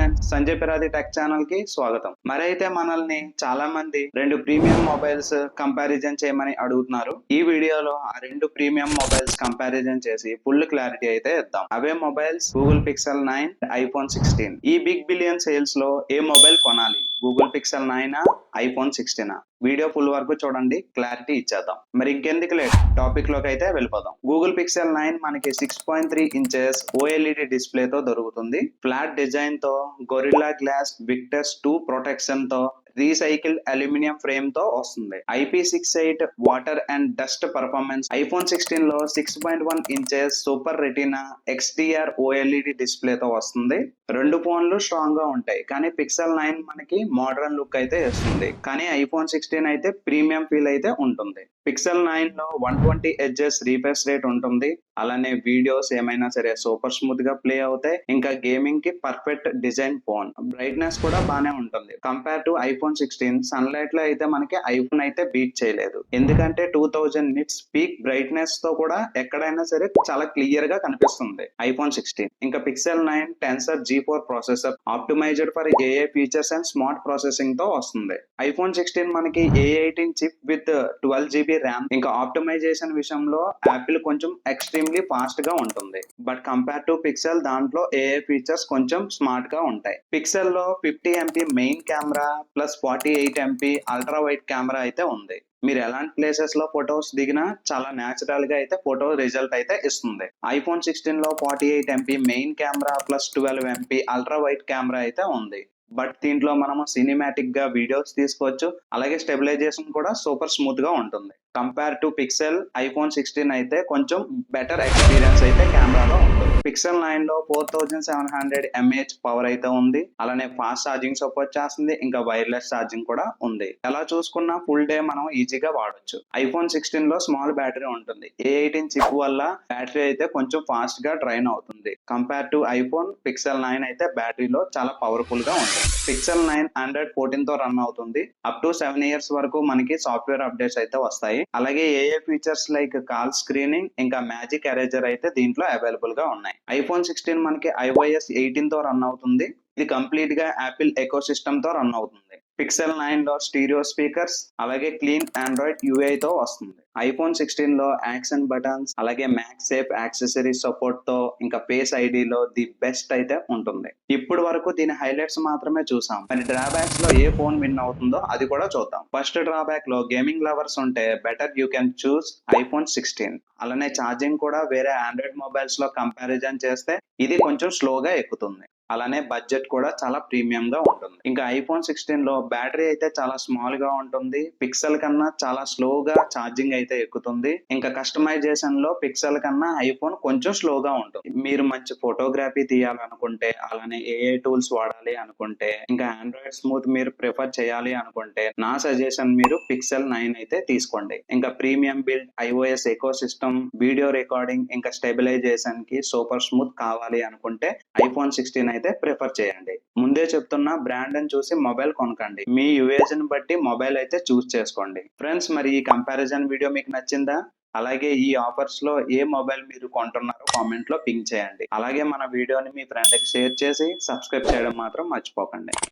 Friends, Sanjay పిరాది tech channel కి స్వాగతం. మరైతే మనల్ని చాలా మంది రెండు ప్రీమియం మొబైల్స్ కంపారిజన్ చేయమని అడుగుతున్నారు. ఈ వీడియోలో ఆ రెండు ప్రీమియం మొబైల్స్ కంపారిజన్ చేసి ఫుల్ క్లారిటీ అయితే ఇద్దాం. అవే మొబైల్స్ గూగుల్ పిక్సెల్ 9, ఐఫోన్ 16. ఈ బిగ్ బిలియన్ సేల్స్ లో ఏ మొబైల్ కొనాలి? Google pixel 9, iPhone 16. Video full వరకు చూడండి, క్లారిటీ ఇచ్చేద్దాం. మరి ఇంకెందుకు లేట్, టాపిక్ లోకి అయితే వెళ్ళిపోదాం. గూగుల్ పిక్సెల్ 9 మనకి 6.3 ఇంచెస్ OLED డిస్ప్లే తో దొరుకుతుంది. ఫ్లాట్ డిజైన్ తో, గొరిల్లా గ్లాస్ విక్టర్స్ 2 ప్రొటెక్షన్ తో, రీసైకిల్డ్ అల్యూమినియం ఫ్రేమ్ తో వస్తుంది. IP68 water and dust performance. IPhone 16 లో 6.1 inches super retina XDR OLED display తో వస్తుంది. రెండు ఫోన్లు స్ట్రాంగ్ గా ఉంటాయి, కానీ పిక్సెల్ 9 మనకి మోడర్న్ లుక్ అయితే ఇస్తుంది. కానీ ఐఫోన్ 16 అయితే ప్రీమియం ఫీల్ అయితే ఉంటుంది. పిక్సెల్ 9 లో 120 Hz రీఫ్రెష్ రేట్ ఉంటుంది. అలానే వీడియోస్ ఏమైనా సరే సూపర్ స్మూత్ గా ప్లే అవుతాయి. ఇంకా గేమింగ్ కి పర్ఫెక్ట్ డిజైన్ ఫోన్. బ్రైట్నెస్ కూడా బానే ఉంటుంది. కంపేర్ టు ఐఫోన్ 16, సన్లైట్ లో అయితే మనకి ఐఫోన్ అయితే బీట్ చేయలేదు. ఎందుకంటే 2000 నిట్స్ పీక్ బ్రైట్నెస్ తో కూడా ఎక్కడైనా సరే చాలా క్లియర్ గా కనిపిస్తుంది ఐఫోన్ 16. ఇంకా pixel 9 tensor G4 processor, optimised for AI features and smart processing తో వస్తుంది. ఐఫోన్ 16 మనకి A18 chip with 12GB RAM. ఇంకా ఆప్టిమైజేషన్ విషయంలో యాపిల్ కొంచెం ఎక్స్ట్రీమ్లీ ఫాస్ట్ గా ఉంటుంది. బట్ కంపేర్ టు పిక్సెల్, దాంట్లో AI ఫీచర్స్ కొంచెం స్మార్ట్ గా ఉంటాయి. పిక్సెల్ లో 50MP main camera plus 48MP ultra wide camera అయితే ఉంది. మీరు ఎలాంటి ప్లేసెస్ లో ఫొటోస్ దిగినా చాలా న్యాచురల్ గా అయితే ఫోటో రిజల్ట్ అయితే ఇస్తుంది. ఐఫోన్ 16 లో 48MP main camera plus 12MP ultra wide camera అయితే ఉంది. బట్ దీంట్లో మనము సినిమాటిక్ గా వీడియోస్ తీసుకోవచ్చు. అలాగే స్టెబిలైజేషన్ కూడా సూపర్ స్మూత్ గా ఉంటుంది. కంపేర్ టు పిక్సెల్, ఐఫోన్ 16 అయితే కొంచెం బెటర్ ఎక్స్పీరియన్స్ అయితే కెమెరాలో ఉంటుంది. పిక్సెల్ 9 లో 4700 mAh పవర్ అయితే ఉంది. అలానే ఫాస్ట్ ఛార్జింగ్ సపోర్ట్ చేస్తుంది. ఇంకా వైర్లెస్ ఛార్జింగ్ కూడా ఉంది. ఎలా చూసుకున్నా ఫుల్ డే మనం ఈజీగా వాడొచ్చు. ఐఫోన్ 16 లో స్మాల్ బ్యాటరీ ఉంటుంది. A18 చిప్ వల్ల బ్యాటరీ అయితే కొంచెం ఫాస్ట్ గా డ్రైన్ అవుతుంది. కంపేర్ టు ఐఫోన్, పిక్సెల్ 9 అయితే బ్యాటరీలో చాలా పవర్ఫుల్ గా ఉంటుంది. పిక్సెల్ 9 Android 14 తో రన్ అవుతుంది. అప్ టు 7 years వరకు మనకి సాఫ్ట్వేర్ అప్డేట్స్ అయితే వస్తాయి. అలాగే AI features like call screening, ఇంకా మ్యాజిక్ ఎరేజర్ అయితే దీంట్లో అవైలబుల్ గా ఉన్నాయి. ఐఫోన్ 16 మనకి iOS 18 తో రన్ అవుతుంది. ఇది కంప్లీట్ గా యాపిల్ ఎకో సిస్టమ్ తో రన్ అవుతుంది. పిక్సెల్ 9 లో స్టీరియో స్పీకర్స్, అలాగే క్లీన్ ఆండ్రాయిడ్ UI తో వస్తుంది. ఐఫోన్ 16 లో యాక్షన్ బటన్స్, అలాగే మ్యాక్సేఫ్ యాక్సెసరీస్ సపోర్ట్ తో, ఇంకా ఫేస్ ఐడిలో ది బెస్ట్ అయితే ఉంటుంది. ఇప్పుడు వరకు దీని హైలైట్స్ మాత్రమే చూసాం. మరి డ్రాబ్యాక్స్ లో ఏ ఫోన్ విన్ అవుతుందో అది కూడా చూద్దాం. ఫస్ట్ డ్రాబ్యాక్ లో గేమింగ్ లవర్స్ ఉంటే better you can choose iPhone 16. అలానే ఛార్జింగ్ కూడా వేరే ఆండ్రాయిడ్ మొబైల్స్ లో కంపారిజన్ చేస్తే ఇది కొంచెం స్లోగా ఎక్కుతుంది. అలానే బడ్జెట్ కూడా చాలా ప్రీమియం గా ఉంటుంది. ఇంకా ఐఫోన్ 16 లో బ్యాటరీ అయితే చాలా స్మాల్ గా ఉంటుంది. పిక్సెల్ కన్నా చాలా స్లోగా ఛార్జింగ్ అయితే ఎక్కుతుంది. ఇంకా కస్టమైజేషన్ లో పిక్సెల్ కన్నా ఐఫోన్ కొంచెం స్లోగా ఉంటుంది. మీరు మంచి ఫోటోగ్రఫీ తీయాలనుకుంటే, అలానే AI టూల్స్ వాడాలి అనుకుంటే, ఇంకా ఆండ్రాయిడ్ స్మూత్ మీరు ప్రిఫర్ చేయాలి అనుకుంటే, నా సజెషన్ మీరు పిక్సెల్ 9 అయితే తీసుకోండి. ఇంకా premium build, iOS eco system, video recording, ఇంకా స్టెబిలైజేషన్ కి సూపర్ స్మూత్ కావాలి అనుకుంటే ఐఫోన్ 16 అయితే ప్రిఫర్ చేయండి. ముందే చెప్తున్నా, బ్రాండ్ అని చూసి మొబైల్ కొనకండి. మీ యూఏజ్ ని బట్టి మొబైల్ అయితే చూస్ చేసుకోండి. ఫ్రెండ్స్, మరి ఈ కంపారిజన్ వీడియో మీకు నచ్చిందా? అలాగే ఈ ఆఫర్స్ లో ఏ మొబైల్ మీరు కొంటున్నారో కామెంట్ లో పింక్ చేయండి. అలాగే మన వీడియోని మీ ఫ్రెండ్ కి షేర్ చేసి సబ్స్క్రైబ్ చేయడం మాత్రం మర్చిపోకండి.